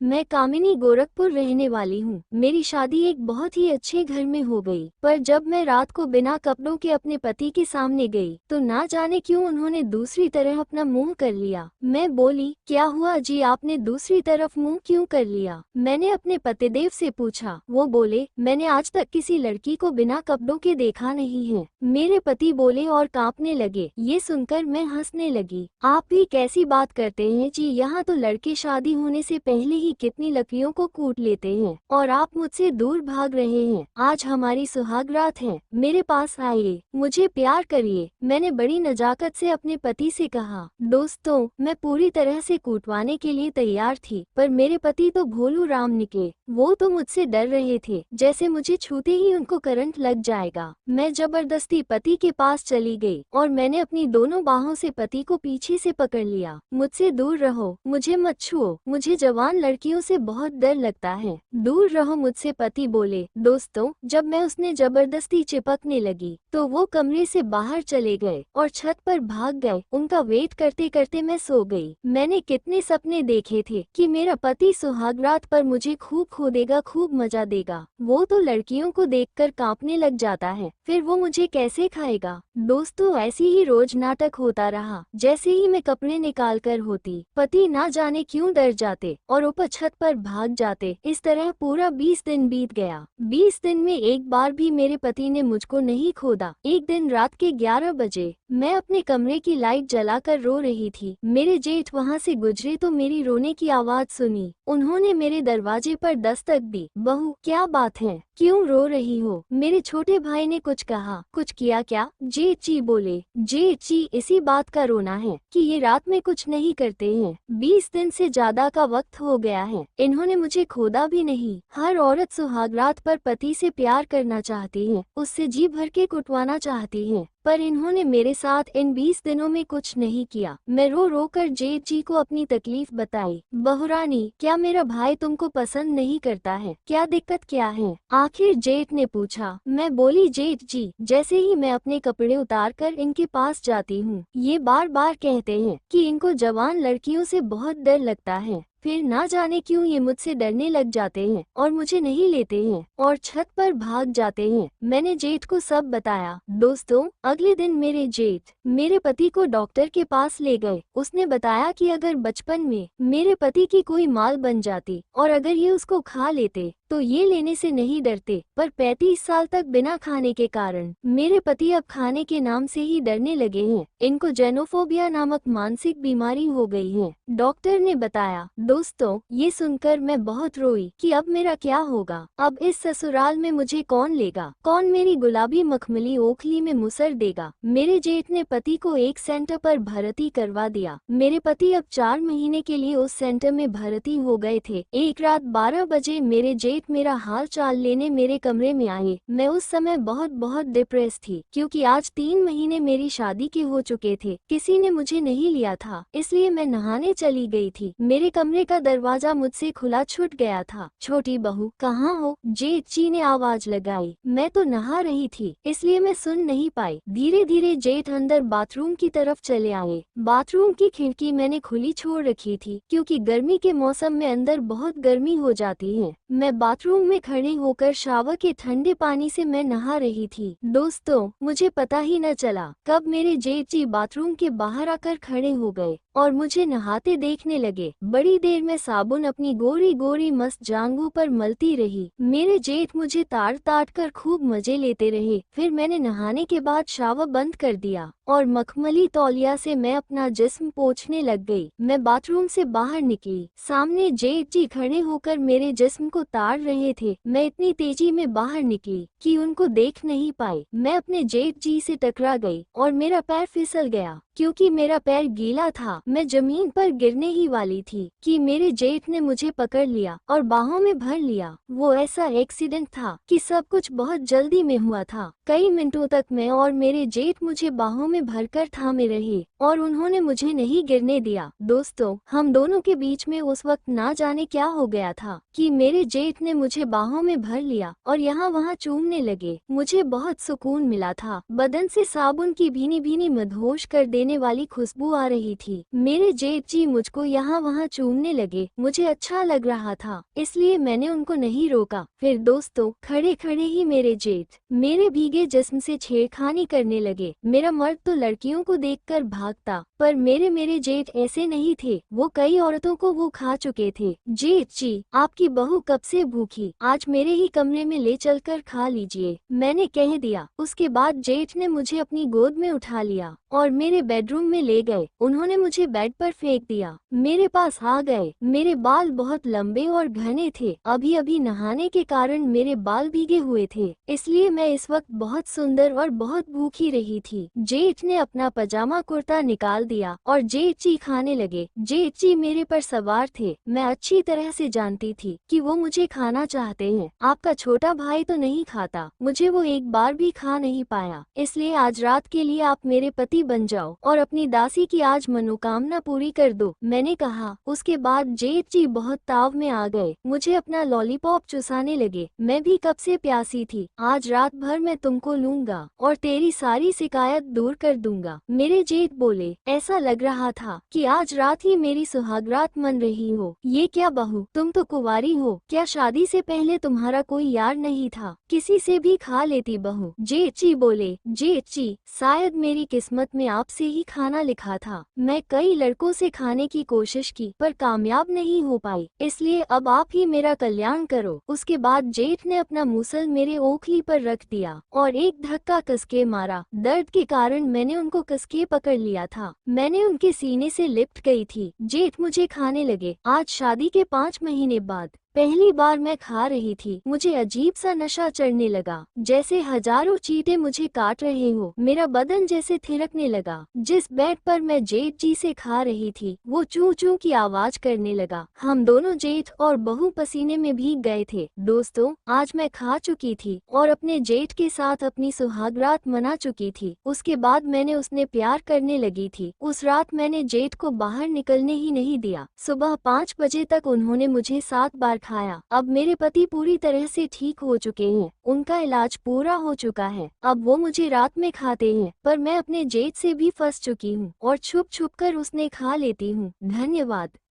मैं कामिनी गोरखपुर रहने वाली हूँ। मेरी शादी एक बहुत ही अच्छे घर में हो गई, पर जब मैं रात को बिना कपड़ों के अपने पति के सामने गई तो ना जाने क्यों उन्होंने दूसरी तरफ अपना मुंह कर लिया। मैं बोली, क्या हुआ जी, आपने दूसरी तरफ मुंह क्यों कर लिया? मैंने अपने पतिदेव से पूछा। वो बोले, मैंने आज तक किसी लड़की को बिना कपड़ों के देखा नहीं है। मेरे पति बोले और कांपने लगे। ये सुनकर मैं हंसने लगी। आप भी कैसी बात करते हैं जी, यहाँ तो लड़के शादी होने से पहले ही कितनी लड़कियों को कूट लेते हैं और आप मुझसे दूर भाग रहे हैं। आज हमारी सुहाग रात है, मेरे पास आइए, मुझे प्यार करिए। मैंने बड़ी नजाकत से अपने पति से कहा। दोस्तों, मैं पूरी तरह से कूटवाने के लिए तैयार थी, पर मेरे पति तो भोलू राम निकले। वो तो मुझसे डर रहे थे, जैसे मुझे छूते ही उनको करंट लग जाएगा। मैं जबरदस्ती पति के पास चली गई और मैंने अपनी दोनों बाहों से पति को पीछे से पकड़ लिया। मुझसे दूर रहो, मुझे मत छुओ, मुझे जवान लड़कियों से बहुत डर लगता है, दूर रहो मुझसे, पति बोले। दोस्तों, जब मैं उसने जबरदस्ती चिपकने लगी तो वो कमरे से बाहर चले गए और छत पर भाग गए। उनका वेट करते करते मैं सो गई। मैंने कितने सपने देखे थे कि मेरा पति सुहागरात पर मुझे खूब खोदेगा, खूब मजा देगा। वो तो लड़कियों को देखकर कांपने लग जाता है, फिर वो मुझे कैसे खाएगा? दोस्तों, ऐसी ही रोज नाटक होता रहा। जैसे ही मैं कपड़े निकाल कर होती, पति ना जाने क्यों डर जाते और ऊपर छत पर भाग जाते। इस तरह पूरा 20 दिन बीत गया। 20 दिन में एक बार भी मेरे पति ने मुझको नहीं खोदा। एक दिन रात के 11 बजे मैं अपने कमरे की लाइट जलाकर रो रही थी। मेरे जेठ वहाँ से गुजरे तो मेरी रोने की आवाज सुनी। उन्होंने मेरे दरवाजे पर दस्तक दी। बहू, क्या बात है, क्यों रो रही हो? मेरे छोटे भाई ने कुछ कहा। कुछ किया क्या? जेठ जी बोले। जेठ जी, इसी बात का रोना है कि ये रात में कुछ नहीं करते हैं। 20 दिन से ज्यादा का वक्त हो गया है, इन्होंने मुझे खोदा भी नहीं। हर औरत सुहागरात पर पति से प्यार करना चाहती है, उससे जी भर के कुटवाना चाहती है, पर इन्होंने मेरे साथ इन 20 दिनों में कुछ नहीं किया। मैं रो रो कर जेठ जी को अपनी तकलीफ बताई। बहुरानी, क्या मेरा भाई तुमको पसंद नहीं करता है? क्या दिक्कत क्या है? आखिर जेठ ने पूछा। मैं बोली, जेठ जी, जैसे ही मैं अपने कपड़े उतार कर इनके पास जाती हूँ, ये बार बार कहते हैं कि इनको जवान लड़कियों से बहुत डर लगता है। फिर ना जाने क्यों ये मुझसे डरने लग जाते हैं और मुझे नहीं लेते हैं और छत पर भाग जाते हैं। मैंने जेठ को सब बताया। दोस्तों, अगले दिन मेरे जेठ मेरे पति को डॉक्टर के पास ले गए। उसने बताया कि अगर बचपन में मेरे पति की कोई माल बन जाती और अगर ये उसको खा लेते तो ये लेने से नहीं डरते, पर 35 साल तक बिना खाने के कारण मेरे पति अब खाने के नाम से ही डरने लगे हैं। इनको जेनोफोबिया नामक मानसिक बीमारी हो गई है, डॉक्टर ने बताया। दोस्तों, ये सुनकर मैं बहुत रोई कि अब मेरा क्या होगा। अब इस ससुराल में मुझे कौन लेगा? कौन मेरी गुलाबी मखमली ओखली में मुसर देगा? मेरे जेठ ने पति को एक सेंटर पर भर्ती करवा दिया। मेरे पति अब 4 महीने के लिए उस सेंटर में भर्ती हो गए थे। एक रात 12 बजे मेरे जेठ मेरा हाल चाल लेने मेरे कमरे में आए। मैं उस समय बहुत बहुत डिप्रेस थी, क्योंकि आज 3 महीने मेरी शादी के हो चुके थे। किसी ने मुझे नहीं लिया था, इसलिए मैं नहाने चली गई थी। मेरे कमरे का दरवाजा मुझसे खुला छूट गया था। छोटी बहू, कहाँ हो? जेठ जी ने आवाज लगाई। मैं तो नहा रही थी, इसलिए मैं सुन नहीं पाई। धीरे धीरे जेठ अंदर बाथरूम की तरफ चले आए। बाथरूम की खिड़की मैंने खुली छोड़ रखी थी, क्योंकि गर्मी के मौसम में अंदर बहुत गर्मी हो जाती है। मैं बाथरूम में खड़े होकर शावर के ठंडे पानी से मैं नहा रही थी। दोस्तों, मुझे पता ही न चला कब मेरे जेठ जी बाथरूम के बाहर आकर खड़े हो गए और मुझे नहाते देखने लगे। बड़ी देर में साबुन अपनी गोरी गोरी मस्त जांघों पर मलती रही। मेरे जेठ मुझे ताड़ ताड़ कर खूब मजे लेते रहे। फिर मैंने नहाने के बाद शावर बंद कर दिया और मखमली तौलिया से मैं अपना जिस्म पोंछने लग गई। मैं बाथरूम से बाहर निकली। सामने जेठ जी खड़े होकर मेरे जिस्म को ताड़ रहे थे। मैं इतनी तेजी में बाहर निकली कि उनको देख नहीं पाई। मैं अपने जेठ जी से टकरा गई और मेरा पैर फिसल गया। क्योंकि मेरा पैर गीला था, मैं जमीन पर गिरने ही वाली थी कि मेरे जेठ ने मुझे पकड़ लिया और बाहों में भर लिया। वो ऐसा एक्सीडेंट था कि सब कुछ बहुत जल्दी में हुआ था। कई मिनटों तक मैं और मेरे जेठ मुझे बाहों में भरकर थामे रहे। और उन्होंने मुझे नहीं गिरने दिया। दोस्तों, हम दोनों के बीच में उस वक्त ना जाने क्या हो गया था कि मेरे जेठ ने मुझे बाहों में भर लिया और यहाँ वहाँ चूमने लगे। मुझे बहुत सुकून मिला था। बदन से साबुन की भीनी भीनी मदहोश कर देने वाली खुशबू आ रही थी। मेरे जेठ जी मुझको यहाँ वहाँ चूमने लगे। मुझे अच्छा लग रहा था, इसलिए मैंने उनको नहीं रोका। फिर दोस्तों, खड़े खड़े ही मेरे जेठ मेरे भीगे जिस्म से छेड़खानी करने लगे। मेरा मर्द तो लड़कियों को देखकर भागता, पर मेरे जेठ ऐसे नहीं थे। वो कई औरतों को वो खा चुके थे। जेठ जी, आपकी बहू कब से भूखी, आज मेरे ही कमरे में ले चलकर खा लीजिए, मैंने कह दिया। उसके बाद जेठ ने मुझे अपनी गोद में उठा लिया और मेरे बेडरूम में ले गए। उन्होंने मुझे बेड पर फेंक दिया, मेरे पास आ गए। मेरे बाल बहुत लंबे और घने थे। अभी अभी नहाने के कारण मेरे बाल भीगे हुए थे, इसलिए मैं इस वक्त बहुत सुंदर और बहुत भूखी रही थी। जेठ ने अपना पजामा कुर्ता निकाल दिया और जेठ जी खाने लगे। जेठ जी मेरे पर सवार थे। मैं अच्छी तरह से जानती थी कि वो मुझे खाना चाहते हैं। आपका छोटा भाई तो नहीं खाता, मुझे वो एक बार भी खा नहीं पाया, इसलिए आज रात के लिए आप मेरे पति बन जाओ और अपनी दासी की आज मनोकामना पूरी कर दो, मैंने कहा। उसके बाद जेठ जी बहुत ताव में आ गए, मुझे अपना लॉलीपॉप चुसाने लगे। मैं भी कब से प्यासी थी। आज रात भर मैं तुमको लूंगा और तेरी सारी शिकायत दूर कर दूंगा। मेरे जेठ बोले, ऐसा लग रहा था कि आज रात ही मेरी सुहागरात मन रही हो। ये क्या बहू, तुम तो कुंवारी हो, क्या शादी से पहले तुम्हारा कोई यार नहीं था? किसी से भी खा लेती बहू। जेठ जी बोले, जेठ जी, शायद मेरी किस्मत में आपसे ही खाना लिखा था। मैं कई लड़कों से खाने की कोशिश की पर कामयाब नहीं हो पाई, इसलिए अब आप ही मेरा कल्याण करो। उसके बाद जेठ ने अपना मूसल मेरे ओखली पर रख दिया और एक धक्का कसके मारा। दर्द के कारण मैंने उनको कसके पकड़ लिया था। मैंने उनके सीने से लिपट गई थी। जेठ मुझे खाने लगे। आज शादी के 5 महीने बाद पहली बार मैं खा रही थी। मुझे अजीब सा नशा चढ़ने लगा, जैसे हजारों चींटे मुझे काट रहे हो। मेरा बदन जैसे थिरकने लगा। जिस बेड पर मैं जेठ जी से खा रही थी, वो चू चू की आवाज करने लगा। हम दोनों जेठ और बहू पसीने में भीग गए थे। दोस्तों, आज मैं खा चुकी थी और अपने जेठ के साथ अपनी सुहागरात मना चुकी थी। उसके बाद मैंने उसने प्यार करने लगी थी। उस रात मैंने जेठ को बाहर निकलने ही नहीं दिया। सुबह 5 बजे तक उन्होंने मुझे 7 बार खाया। अब मेरे पति पूरी तरह से ठीक हो चुके हैं, उनका इलाज पूरा हो चुका है। अब वो मुझे रात में खाते हैं, पर मैं अपने जेठ से भी फंस चुकी हूँ और छुप छुप कर उसने खा लेती हूँ। धन्यवाद।